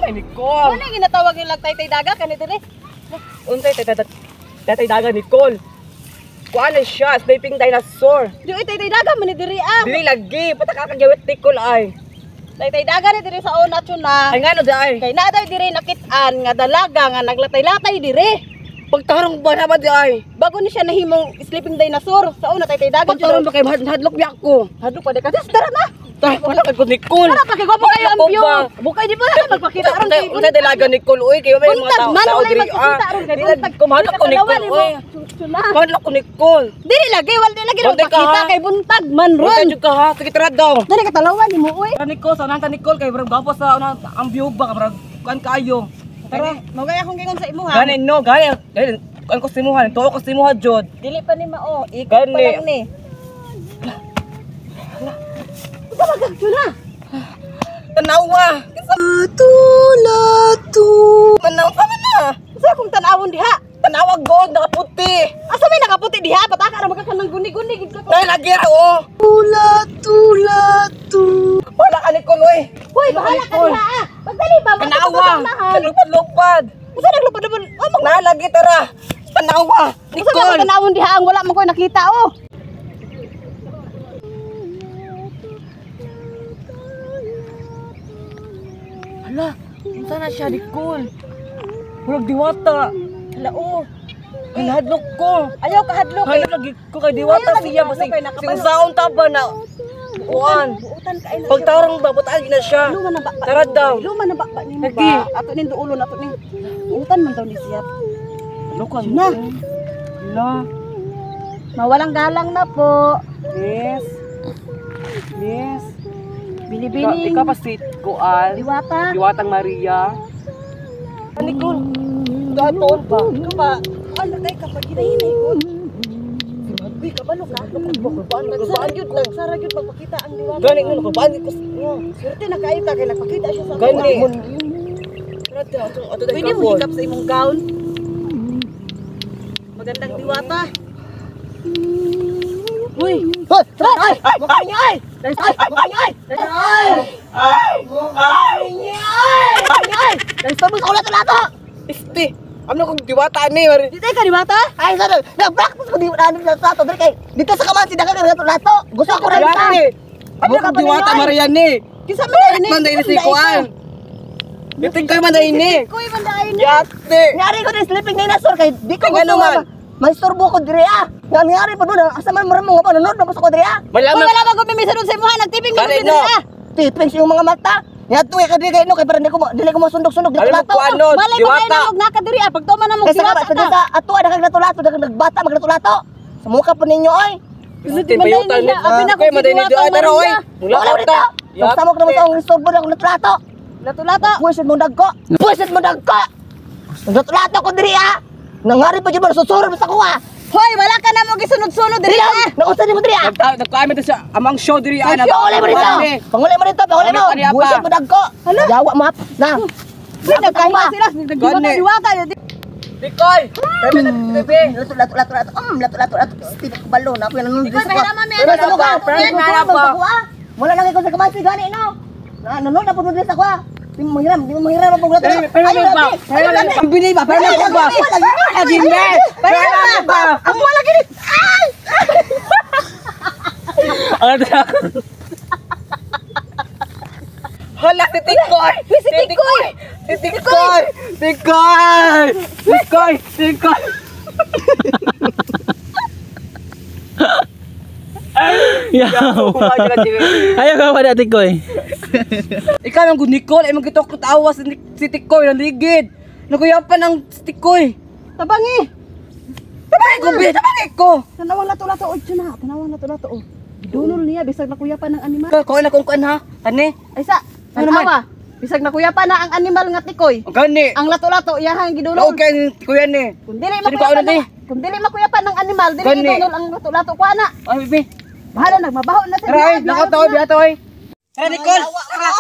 Ay, Nicole. Ano yung ginatawag yung lagtay-tay daga kanito ni? Unsay tatay daga Nicole. Kuan na siya, sleeping dinosaur. Di tay-tay daga man ni diri ah. Dili lagi, patakakagawit Nicole ay. Tay-tay daga ni diri sa una tuna. Ay ngano day? Kay na daw diri nakit-an nga dalaga nga naglatay-latay diri. Pagtarong ba naman di ay? Bago ni siya nahimong sleeping dinosaur sa una tay-tay daga. Pagtarong ba kay hadlok biyak ko? Hadlok pa de kasi tara na. Tay, wala kay Nicole. Tara pa kay gwapo kayo ang view. Bukay di ba na magpakita aron kay. Unsa dalaga Nicole oy, kayo may mga Buntag tao man tao wala diri. magpakita aron kay buntag. Kumadlok ko Nicole oy. Kumadlok ko Nicole. Diri lagi wala lagi Buntag ka, magpakita ha? kay buntag man Ron ron. jud ka ha, sige tara daw. Dali ka talawan nimo oy. Nicole, sa nang Nicole kay bro gapo sa ang view ba ka kuan kaayo. Tara, magay akong gingon sa imo ha. Gani no, gani. Kuan ko simuhan, tuwa ko simuhan jud. Dili pa ni mao, ikot Gani. pa lang ni. Talaga na. Tanawa. Lato. Tanawa ka man na. Sa akong tanawon diha. Tanawa god nakaputi. Asa may nakaputi diha pataka ra magkakanang guni-guni gid ko. Dahil lagi ra oh. Lato. Wala ka Nicole oy. Hoy, bahala ka diha ah. Pagdali ba Tanawa. Lupad-lupad. Usa naglupad-lupad. Oh, Na lagi tara. Tanawa. Nicole. Nicole. Tanawon diha ang wala man ko nakita oh. Hala, unsa na siya Nicole? Murag diwata. Hala oh. Ay hadlok ko. Ayaw ka hadlok eh. Hala lagi ko kay diwata Ayaw, siya lagi basi. hadlok, kay nakapalo. Sing saon ta ba na? Kuan. Buutan ka ina. Pagtarong ba butag na siya. Luma na ba? Tara daw. Luma na ba ni mo Lagi. ba? Ato nin duulo ato nin. Buutan man daw ni siya. Ano ka Na. Hala. Mawalang galang na po. Yes. Yes. Bili-bili. Ikaw pa si Kuan. Diwata. Diwatang Maria. Nicole. Daton pa. Ikaw ba? Ano kay kapag hinahinay ko? Uy, kabalo ka. Sara yun lang. Sara yun magpakita ang diwata. Gani nga nakabaan ko. Swerte na kaita kay nagpakita siya sa Gani. kuwan. Ato Pwede mo higap sa imong gown. Magandang diwata. Uy! Hoy! Ay! Mukha niya ay! Ay! Mukha niya ay! Ay! Mukha niya! Ay! Dahil sa mga lato-lato! Isti! Ano kong diwata ni Mari? Dito ka diwata? Ay, sana, nag-practice ko dito sa lato. Dito sa kaman, sidakan ng lato. Gusto ko rin sa. Ano kong diwata Maria ni? Kisa man dahil ni? Man dahil si Kuan. Bitin kayo man dahil ni. Kuy man dahil ni? Yate! Ngari ko din sleeping dinosaur kay di ko Ay, gusto ano man? Maisturbo ko diri ah. Ngari pa doon, asa man maramong pa nanood na gusto ko diri ah. Uy, Malaman. wala ba ko pimisa doon sa imuha? Nagtiping mo Gani, dito no. ah! Tiping sa iyong mga mata. Yato ka diri kay no kay para dili ko mo sundok-sundok dito Alam mo lato. Kuan no? Malay mo kayo Diwata! na nagkadiri ah! Pagtuman na mong Kaysa diwata ka sa ato daghang lato-lato daghang nagbata maglato-lato. Sa mukha po ninyo oy. Isti payutan ni. Abi na ko Kaya madali diwata, ay tara oy. Maria. Mula Wala ka dito. ta. Samok naman sa akong istorbo ng lato-lato. Lato-lato! Buisit mo dagko. Buisit mo dagko. Lato-lato ko diri ah. Nangari pa jud mo susurod sa ko ah. Hoy! Wala ka na mo gisunod-sunod diri ah! Nausa ni mo diri ah. Nagkaamit siya amang show diri ana. Panguli mo dito! Panguli mo dito! Panguli mo! Ano kaniya pa? Buwisit mo dagko! Yawa mo hap! Na! Uy, nagkahiwa sila! Nagdiwata-diwata! Dikoy! Kami na bebe. Lato-lato! Lato-lato! Steve Balon! Ako yung nanonood Ikaw, sa mahiraman, may Pero ano sa mukha! ka? Pero Mahirap pa. Wala lang ikaw sa kamansi gani no! Nanonood na po doon sa kwa! Di mo mahiram! Di mo mahiram ang paglato! Pero ba? Ang binay ba? Pero ba? Agin be! Pero ba? Ang wala gini! Ay! Hala si Tikoy! Si Tikoy! Si Tikoy! Tikoy! Tikoy! Tikoy! Yaw. Ayaw ka pa dati ko eh. Ikaw ang good Nicole, ay magkitok tawa si Tikoy ng ligid. Naguyapan ng si Tikoy. Tabangi! Tabangi ko, be! Tabangi ko! Tanawang lato-lato! Oy, dyan na! Tanawang lato-lato! Oh. Dunol niya, bisag nakuyapan ng animal. Kau na kung kan ha? Tani? Ay sa! Ano Tanawa! Bisag nakuyapan na ang animal nga tikoy. Ang gani! Ang lato-lato, iyahang gidulol. Laog kayo ni Kuya ni. Kung dili Sino pa makuyapan una, di? kung dili makuyapan ng animal, dili Gani. gidulol ang lato-lato ko ana. Ay, bebe. Bahala nagmabaho na sa Tara, ay, lakaw tao, biya tao, ay. Tara, Nicole! Tara!